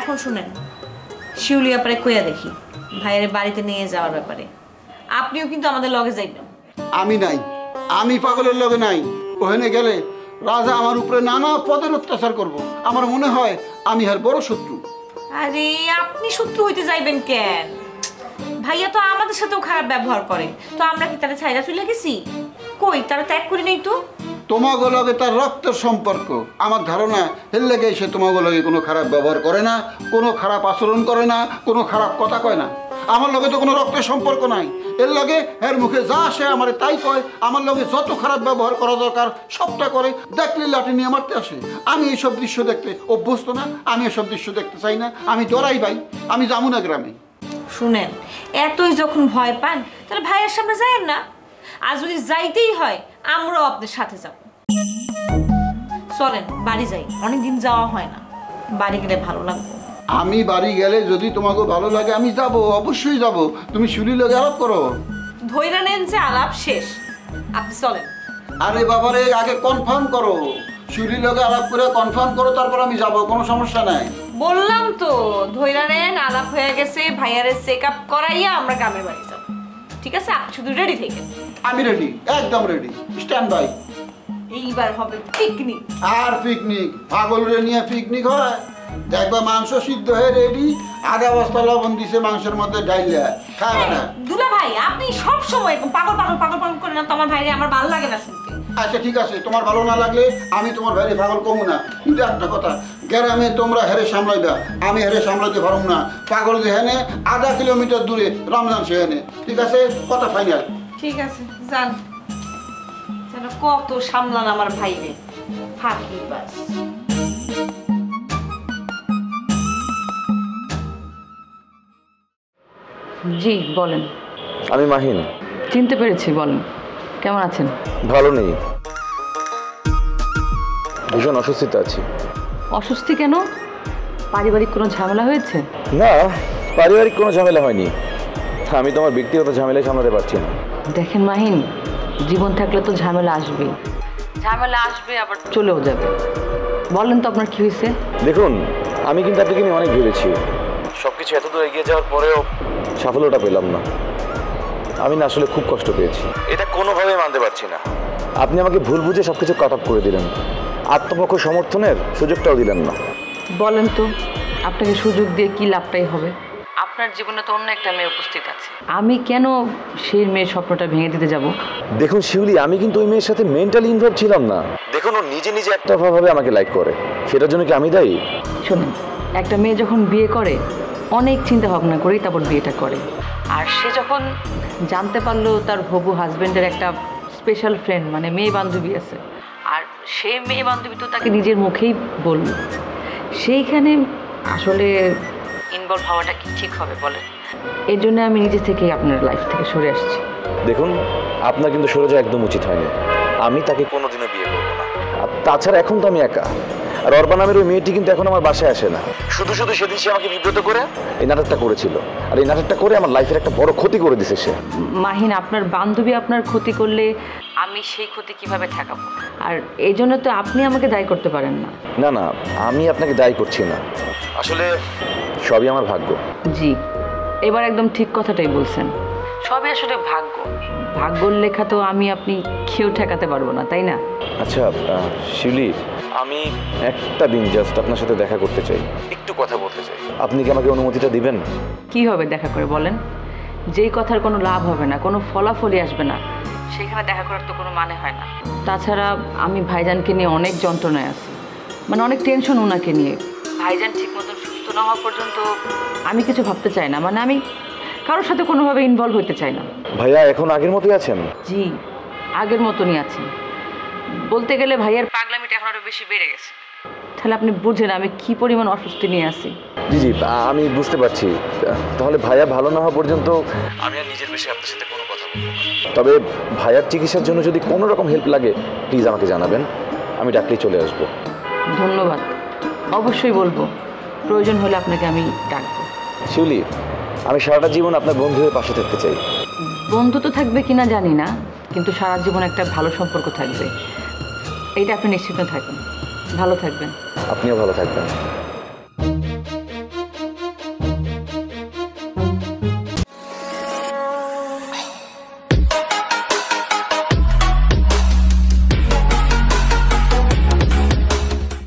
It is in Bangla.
এখন শুনেন, শিউলি ব্যাপারে কইয়া দেখি ভাইয়ের বাড়িতে নিয়ে যাওয়ার ব্যাপারে। আপনিও কিন্তু আমাদের লগে যাইবেন। আমি নাই, আমি পাগলের লগে নাই। ওখানে গেলে রাজা আমার উপরে নানা পদের অত্যাচার করব। আমার মনে হয় আমি আর বড় শত্রু। আরে আপনি শত্রু হইতে যাইবেন কেন? ভাইয়া তো আমাদের সাথেও খারাপ ব্যবহার করে, তো আমরা কি তারা ছাইরা চলে গেছি? কই, তারা ত্যাগ করি নাই তো। তোমাগো লগে তার রক্তের সম্পর্ক। আমার ধারণা এর লেগে সে তোমাগো লগে কোনো খারাপ ব্যবহার করে না, কোনো খারাপ আচরণ করে না, কোনো খারাপ কথা কয় না। আমার লগে তো কোনো রক্তের সম্পর্ক নাই। এর লগে এর মুখে যা আসে আমার তাই কয়। আমার লগে যত খারাপ ব্যবহার করা দরকার সবটা করে। দেখলে লাঠি নিয়ে মারতে আসে। আমি এইসব দৃশ্য দেখতে অভ্যস্ত না, আমি এসব দৃশ্য দেখতে চাই না। আমি ডরাই ভাই, আমি যাবো না গ্রামে। শুনেন, এতই যখন ভয় পান তাহলে ভাইয়ের সামনে যায়েন না। আর যদি যাইতেই হয় আমরাও আপনার সাথে যাব। চলেন বাড়ি যাই, অনেকদিন যাওয়া হয় না, বাড়ি গেলে ভালো লাগবে। আমি বাড়ি গেলে যদি তোমাকে ভালো লাগে আমি যাব, অবশ্যই যাব। তুমি শুলি লগে আলাপ করো। ধৈর্য নেন যে আলাপ শেষ, আপনি চলেন। আরে বাবারে, আগে কনফার্ম করো। শুলি লগে আলাপ করে কনফার্ম করো, তারপর আমি যাব, কোনো সমস্যা নাই। বললাম তো ধৈর্য নেন, আলাপ হয়ে গেছে, ভাইয়ারে চেক আপ করাইয়া আমরা গ্রামের বাড়ি যাব। ঠিক আছে, আপনি শুধু রেডি থাকেন। আমি রেডি, একদম রেডি, স্ট্যান্ড বাই। এইবার হবে পিকনিক। আর পিকনিক? পাগল রে নিয়ে পিকনিক হয়? দেখবা মাংস সিদ্ধ হয়ে রেডি, আধা বস্তা লবণ দিছে মাংসের মধ্যে ডাইলা, খাবে না। দুলা ভাই, আপনি সব সময় পাগল পাগল পাগল পাগল করেন না তো, আমার ভাইরে আমার ভালো লাগে না শুনতে। আচ্ছা ঠিক আছে, তোমার ভালো না লাগলে আমি তোমার ভাইরে পাগল কমু না। কিন্তু একটা কথা, গ্রামে তোমরা হেরে সামলাইবা, আমি হেরে সামলাইতে পারব না। পাগল যেখানে আধা কিলোমিটার দূরে রমজান সেখানে। ঠিক আছে, কথা ফাইনাল। ঠিক আছে, যান। যেন কত সামলান আমার ভাইরে, ফাঁকি বাস। জি বলেন। আমি মাহিন। চিনতে পেরেছি, বলেন কেমন আছেন? ভালো নেই, ভীষণ অস্বস্তিতে আছি। অস্বস্তি কেন? পারিবারিক কোনো ঝামেলা হয়েছে? না, পারিবারিক কোনো ঝামেলা হয়নি। আমি তোমার ব্যক্তিগত ঝামেলায় সামলাতে পারছি না। দেখেন মাহিন, জীবন থাকলে তো ঝামেলা আসবেই। ঝামেলা আসবে আবার চলেও যাবে। বলেন তো আপনার কি হয়েছে? দেখুন, আমি কিন্তু আপনাকে নিয়ে অনেক ভেবেছি। সব কিছু এত দূর এগিয়ে যাওয়ার পরেও সাফল্যটা পেলাম না। আমি না আসলে খুব কষ্ট পেয়েছি, এটা কোনোভাবেই মানতে পারছি না। আপনি আমাকে ভুল বুঝে সব কিছু কাট অফ করে দিলেন, আত্মপক্ষ সমর্থনের সুযোগটাও দিলেন না। বলেন তো আপনাকে সুযোগ দিয়ে কি লাভটাই হবে? আপনার জীবনে তো অন্য একটা মেয়ে উপস্থিত আছে, আমি কেন সেই মেয়ের স্বপ্নটা ভেঙে দিতে যাব? দেখুন শিউলি, আমি কিন্তু ওই মেয়ের সাথে মেন্টালি ইনভলভ ছিলাম না। দেখুন, ও নিজে নিজে একটা ভাবে আমাকে লাইক করে, সেটার জন্য কি আমি দায়ী? শোনেন, একটা মেয়ে যখন বিয়ে করে অনেক চিন্তা ভাবনা করেই তারপর বিয়েটা করে। আর সে যখন জানতে পারলো তার হবু হাজবেন্ডের একটা স্পেশাল ফ্রেন্ড মানে মেয়ে বান্ধবী আছে, আর সেই মেয়ে বান্ধবী তো তাকে নিজের মুখেই বলল, সেইখানে আসলে ইনভলভ হওয়াটা কি ঠিক হবে বলেন? এর জন্য আমি নিজে থেকেই আপনার লাইফ থেকে সরে আসছি। দেখুন, আপনার কিন্তু সরে যাওয়া একদম উচিত হয়নি। আমি তাকে কোনোদিনও বিয়ে করবো না। আর তাছাড়া এখন তো আমি একা। আর অর্বা নামের ওই মেয়েটি কিন্তু এখন আমার বাসায় আসে না। শুধু শুধু সেদিন সে আমাকে বিব্রত করে এই নাটকটা করেছিল, আর এই নাটকটা করে আমার লাইফের একটা বড় ক্ষতি করে দিছে সে। মাহিন, আপনার বান্ধবী আপনার ক্ষতি করলে আমি সেই ক্ষতি কিভাবে ঠেকাবো? আর এই জন্য তো আপনি আমাকে দায়ী করতে পারেন না। না না, আমি আপনাকে দায়ী করছি না, আসলে সবই আমার ভাগ্য। জি, এবার একদম ঠিক কথাটাই বলছেন, সবই আসলে ভাগ্য। ভাগ্যর লেখা তো আমি আপনি কেউ ঠেকাতে পারবো না, তাই না? আচ্ছা শিউলি, আমি একটা দিন জাস্ট আপনার সাথে দেখা করতে চাই, একটু কথা বলতে চাই। আপনি কি আমাকে অনুমতিটা দিবেন? কি হবে দেখা করে বলেন? যেই কথার কোনো লাভ হবে না, কোনো ফলাফলই আসবে না, সেখানে দেখা করার তো কোনো মানে হয় না। তাছাড়া আমি ভাইজানকে নিয়ে অনেক যন্ত্রণায় আছি, মানে অনেক টেনশন ওনাকে নিয়ে। ভাইজান ঠিক মতন সুস্থ না হওয়া পর্যন্ত আমি কিছু ভাবতে চাই না, মানে আমি কারোর সাথে কোনোভাবে ইনভলভ হতে চাই না। ভাইয়া এখন আগের মতোই আছেন? জি, আগের মতনই আছেন। বলতে গেলে ভাইয়ার পাগলামিটা এখন আরও বেশি বেড়ে গেছে। তাহলে আপনি বুঝেন আমি কি পরিমাণ অস্বস্তি নিয়ে আছি। জি জি, আমি বুঝতে পারছি। তাহলে ভাইয়া ভালো না হওয়া পর্যন্ত আমি আর নিজের বিষয়ে আপনার সাথে কোনো কথা বলবো না। তবে ভাইয়ার চিকিৎসার জন্য যদি কোনো রকম হেল্প লাগে প্লিজ আমাকে জানাবেন, আমি ডাকলেই চলে আসবো। ধন্যবাদ, অবশ্যই বলবো, প্রয়োজন হলে আপনাকে আমি ডাকবো। শিউলি, আমি সারাটা জীবন আপনার বন্ধু হয়ে পাশে থাকতে চাই। বন্ধু তো থাকবে কিনা জানি না, কিন্তু সারা জীবন একটা ভালো সম্পর্ক থাকবে, এইটা আপনি নিশ্চিন্ত থাকেন। ভালো থাকবেন। আপনিও ভালো থাকবেন।